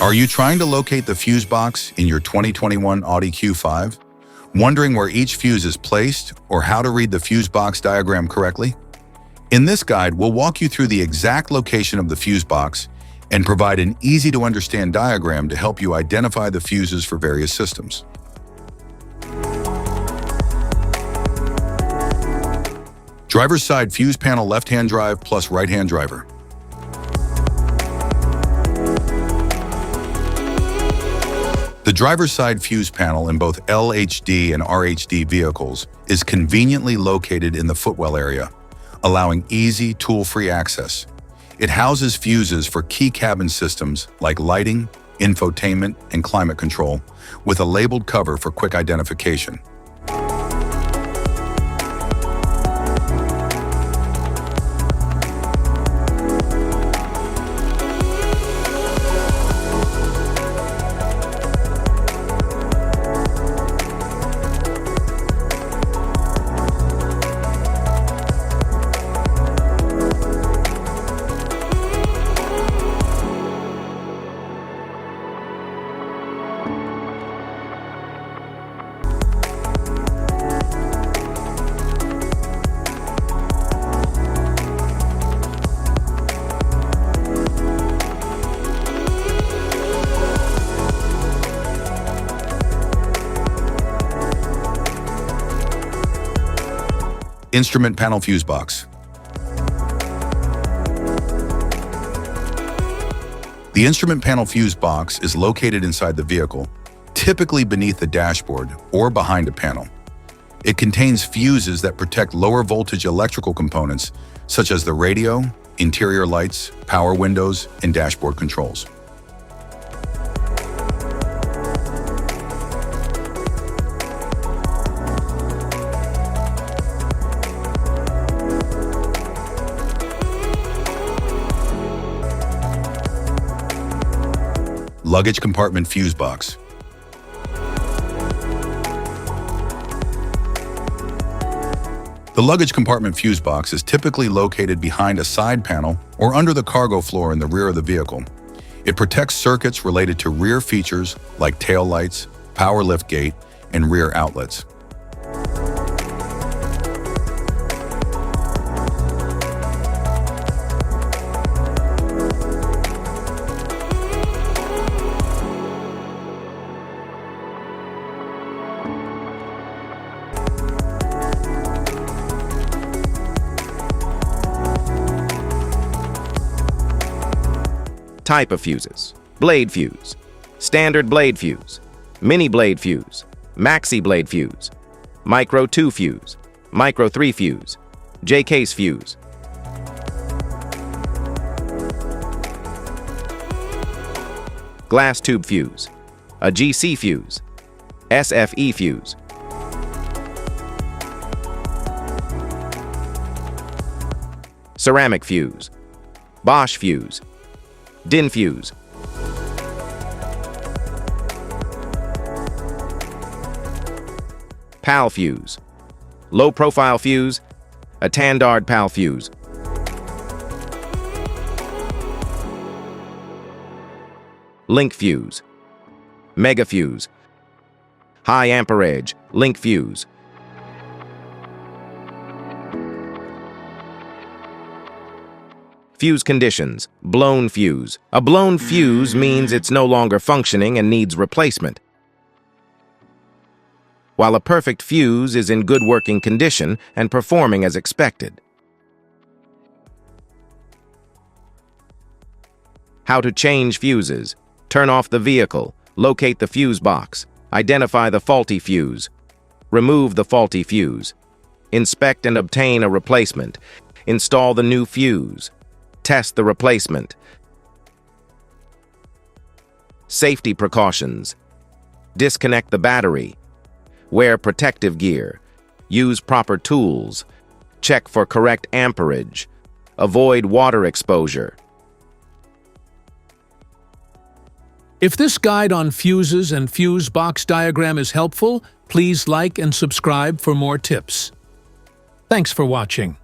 Are you trying to locate the fuse box in your 2021 Audi Q5? Wondering where each fuse is placed or how to read the fuse box diagram correctly? In this guide, we'll walk you through the exact location of the fuse box and provide an easy-to-understand diagram to help you identify the fuses for various systems. Driver's side fuse panel left-hand drive plus right-hand driver. The driver's side fuse panel in both LHD and RHD vehicles is conveniently located in the footwell area, allowing easy, tool-free access. It houses fuses for key cabin systems like lighting, infotainment, and climate control, with a labeled cover for quick identification. Instrument panel fuse box. The instrument panel fuse box is located inside the vehicle, typically beneath the dashboard or behind a panel. It contains fuses that protect lower voltage electrical components such as the radio, interior lights, power windows, and dashboard controls. Luggage compartment fuse box. The luggage compartment fuse box is typically located behind a side panel or under the cargo floor in the rear of the vehicle. It protects circuits related to rear features like tail lights, power liftgate, and rear outlets. Type of fuses: blade fuse, standard blade fuse, mini blade fuse, maxi blade fuse, micro 2 fuse, micro 3 fuse, J-case fuse. Glass tube fuse, a GC fuse, SFE fuse. Ceramic fuse, Bosch fuse, DIN fuse. PAL fuse, low profile fuse, a Tandard PAL fuse. Link fuse, mega fuse, high amperage link fuse. Fuse conditions: blown fuse. A blown fuse means it's no longer functioning and needs replacement, while a perfect fuse is in good working condition and performing as expected. How to change fuses: turn off the vehicle, locate the fuse box, identify the faulty fuse, remove the faulty fuse, inspect and obtain a replacement, install the new fuse, test the replacement. Safety precautions: disconnect the battery, wear protective gear, use proper tools, check for correct amperage, avoid water exposure. If this guide on fuses and fuse box diagram is helpful, please like and subscribe for more tips. Thanks for watching.